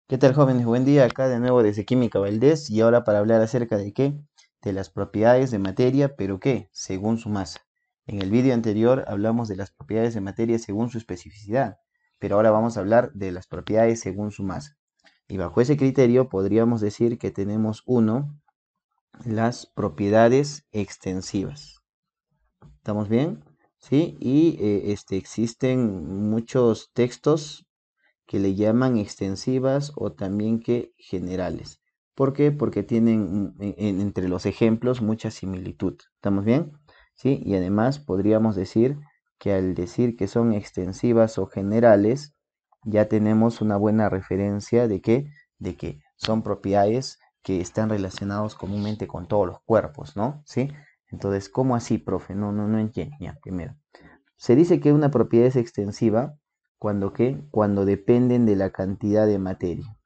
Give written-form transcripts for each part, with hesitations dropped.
¿Qué tal, jóvenes? Buen día, acá de nuevo desde Química Valdés y ahora para hablar acerca de qué, de las propiedades de materia, pero qué, según su masa. En el vídeo anterior hablamos de las propiedades de materia según su especificidad, pero ahora vamos a hablar de las propiedades según su masa. Y bajo ese criterio podríamos decir que tenemos las propiedades extensivas. ¿Estamos bien? ¿Sí? Y existen muchos textos que le llaman extensivas o también que generales. ¿Por qué? Porque tienen entre los ejemplos mucha similitud. ¿Estamos bien? ¿Sí? Y además podríamos decir que al decir que son extensivas o generales, ya tenemos una buena referencia de que son propiedades que están relacionados comúnmente con todos los cuerpos, ¿no? ¿Sí? Entonces, ¿cómo así, profe? No entiendo. Ya, primero. Se dice que una propiedad es extensiva cuando ¿qué? Cuando dependen de la cantidad de materia.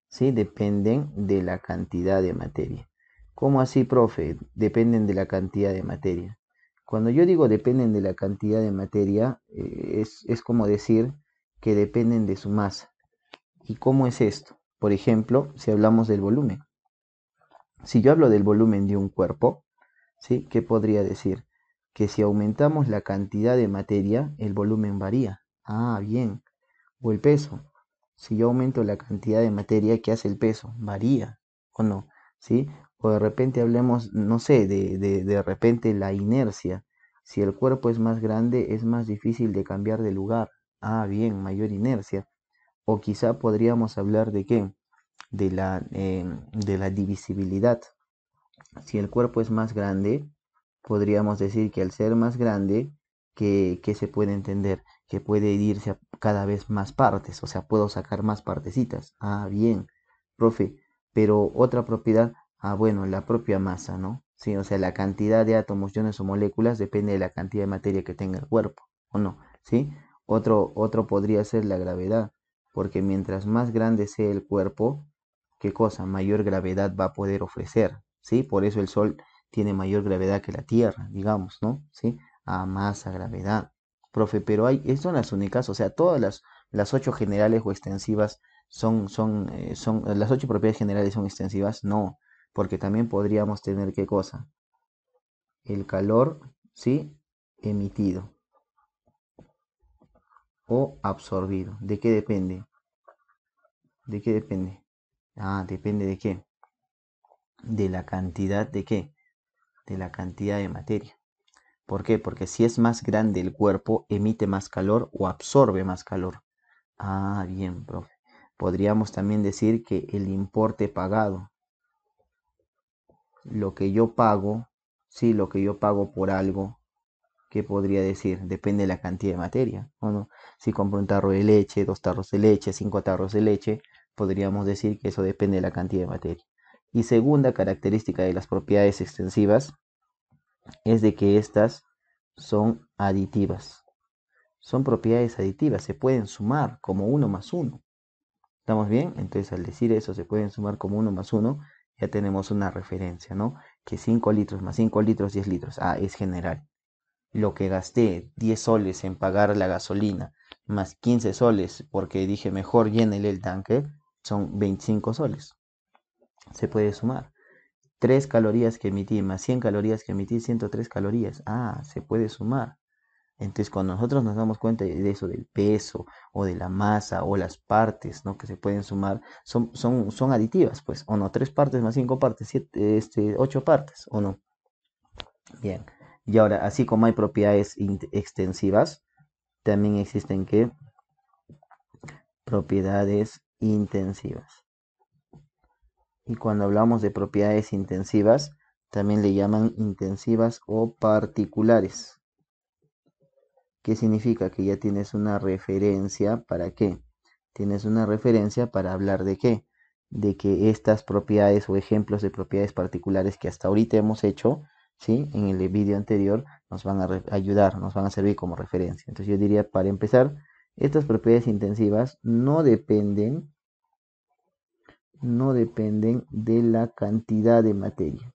¿Sí? Dependen de la cantidad de materia. ¿Cómo así, profe? Dependen de la cantidad de materia. Cuando yo digo dependen de la cantidad de materia, es como decir que dependen de su masa. ¿Y cómo es esto? Por ejemplo, si hablamos del volumen. Si yo hablo del volumen de un cuerpo, ¿sí? ¿Qué podría decir? Que si aumentamos la cantidad de materia, el volumen varía. Ah, bien. O el peso. Si yo aumento la cantidad de materia, ¿qué hace el peso? Varía. ¿O no? ¿Sí? O de repente hablemos, no sé, de repente la inercia. Si el cuerpo es más grande, es más difícil de cambiar de lugar. Ah, bien, mayor inercia. O quizá podríamos hablar de qué? De la divisibilidad. Si el cuerpo es más grande, podríamos decir que al ser más grande, que se puede entender que puede irse a cada vez más partes, o sea, puedo sacar más partecitas. Ah, bien, profe, pero otra propiedad, bueno, la propia masa, ¿no? Sí, o sea, la cantidad de átomos, iones o moléculas depende de la cantidad de materia que tenga el cuerpo, ¿o no? ¿Sí? Otro podría ser la gravedad, porque mientras más grande sea el cuerpo, ¿qué cosa? Mayor gravedad va a poder ofrecer, ¿sí? Por eso el Sol tiene mayor gravedad que la Tierra, digamos, ¿no? ¿Sí? A masa, gravedad. Profe, pero esas son las únicas, o sea, todas las ocho generales o extensivas las ocho propiedades generales son extensivas, no, porque también podríamos tener qué cosa, el calor, ¿sí? Emitido o absorbido. ¿De qué depende? ¿De qué depende? Ah, depende de qué, de la cantidad de qué, de la cantidad de materia. ¿Por qué? Porque si es más grande el cuerpo, emite más calor o absorbe más calor. Ah, bien, profe. Podríamos también decir que el importe pagado, lo que yo pago, sí, lo que yo pago por algo, ¿qué podría decir? Depende de la cantidad de materia, ¿o no? Si compro un tarro de leche, dos tarros de leche, cinco tarros de leche, podríamos decir que eso depende de la cantidad de materia. Y segunda característica de las propiedades extensivas es de que estas son aditivas. Son propiedades aditivas, se pueden sumar como uno más uno. ¿Estamos bien? Entonces al decir eso, se pueden sumar como uno más uno, ya tenemos una referencia, ¿no? Que 5 litros más 5 litros, 10 litros. Ah, es general. Lo que gasté 10 soles en pagar la gasolina, más 15 soles, porque dije mejor llénele el tanque, son 25 soles. Se puede sumar. 3 calorías que emití más 100 calorías que emití, 103 calorías. Ah, se puede sumar. Entonces, cuando nosotros nos damos cuenta de eso, del peso o de la masa o las partes, ¿no? Que se pueden sumar, son aditivas, pues, o no, tres partes más cinco partes, ocho partes, o no. Bien. Y ahora, así como hay propiedades extensivas, también existen ¿qué? Propiedades intensivas. Y cuando hablamos de propiedades intensivas, también le llaman intensivas o particulares. ¿Qué significa? Que ya tienes una referencia para qué. Tienes una referencia para hablar de qué. De que estas propiedades o ejemplos de propiedades particulares que hasta ahorita hemos hecho, ¿sí? En el vídeo anterior nos van a ayudar, nos van a servir como referencia. Entonces yo diría, para empezar, estas propiedades intensivas no dependen de la cantidad de materia.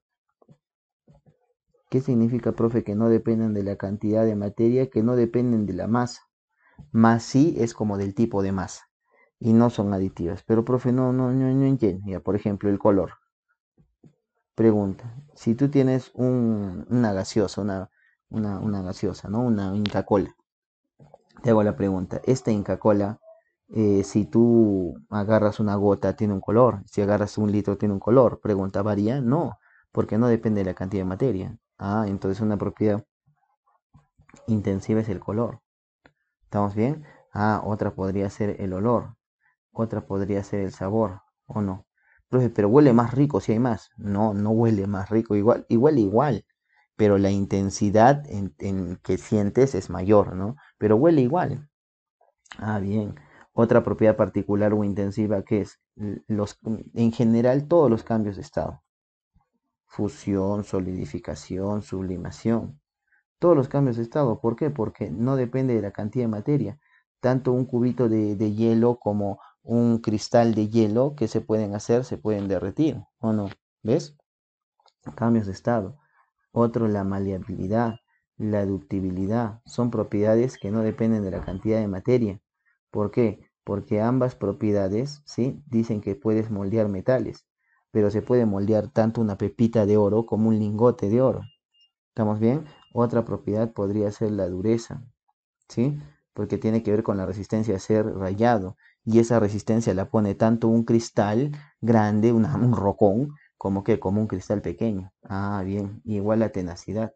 ¿Qué significa, profe, que no dependen de la cantidad de materia? Que no dependen de la masa. Más sí es como del tipo de masa. y no son aditivas. Pero, profe, no entiendo. Ya, por ejemplo, el color. Pregunta, si tú tienes una gaseosa, una gaseosa, ¿no? Una Inca Kola. Te hago la pregunta, esta Inca Kola, si tú agarras una gota, tiene un color. Si agarras un litro, tiene un color. Pregunta, ¿varía? No, porque no depende de la cantidad de materia. Ah, entonces una propiedad intensiva es el color. ¿Estamos bien? Ah, otra podría ser el olor. Otra podría ser el sabor, ¿o no? Profe, pero huele más rico si hay más. No, no huele más rico, igual, pero la intensidad en que sientes es mayor, ¿no? Pero huele igual. Ah, bien. Otra propiedad particular o intensiva que es en general todos los cambios de estado. Fusión, solidificación, sublimación. Todos los cambios de estado. ¿Por qué? Porque no depende de la cantidad de materia. Tanto un cubito de hielo como un cristal de hielo que se pueden hacer, se pueden derretir, ¿o no? ¿Ves? Cambios de estado. Otro, la maleabilidad, la ductibilidad. Son propiedades que no dependen de la cantidad de materia. ¿Por qué? Porque ambas propiedades, ¿sí? Dicen que puedes moldear metales, pero se puede moldear tanto una pepita de oro como un lingote de oro. ¿Estamos bien? Otra propiedad podría ser la dureza, ¿sí? Porque tiene que ver con la resistencia a ser rayado. Y esa resistencia la pone tanto un cristal grande, un rocón, como un cristal pequeño. Ah, bien. Igual la tenacidad.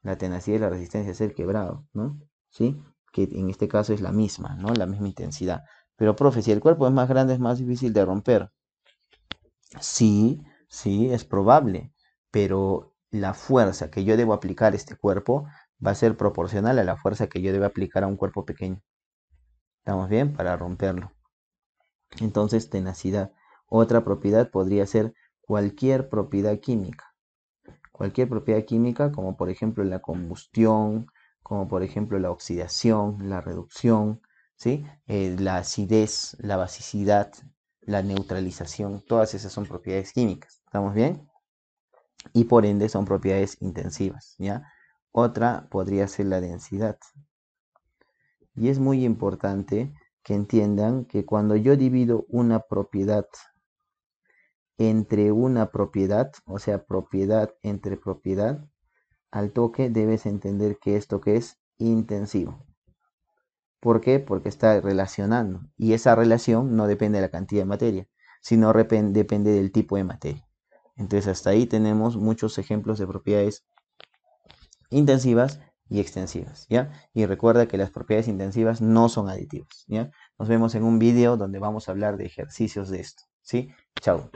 La tenacidad y la resistencia a ser quebrado, ¿no? ¿Sí? Que en este caso es la misma, ¿no? La misma intensidad. Pero, profe, si el cuerpo es más grande, es más difícil de romper. Sí, sí, es probable, pero la fuerza que yo debo aplicar a este cuerpo va a ser proporcional a la fuerza que yo debo aplicar a un cuerpo pequeño. ¿Estamos bien? Para romperlo. Entonces, tenacidad. Otra propiedad podría ser cualquier propiedad química. Cualquier propiedad química, como por ejemplo la combustión, como por ejemplo la oxidación, la reducción, ¿sí? La acidez, la basicidad, la neutralización, todas esas son propiedades químicas. ¿Estamos bien? Y por ende son propiedades intensivas, ¿ya? Otra podría ser la densidad. Y es muy importante que entiendan que cuando yo divido una propiedad entre una propiedad, o sea, propiedad entre propiedad, al toque debes entender que esto que es intensivo. ¿Por qué? Porque está relacionando. Y esa relación no depende de la cantidad de materia, sino depende del tipo de materia. Entonces hasta ahí tenemos muchos ejemplos de propiedades intensivas y extensivas, ¿ya? Y recuerda que las propiedades intensivas no son aditivas, ¿ya? Nos vemos en un video donde vamos a hablar de ejercicios de esto, ¿sí? Chao.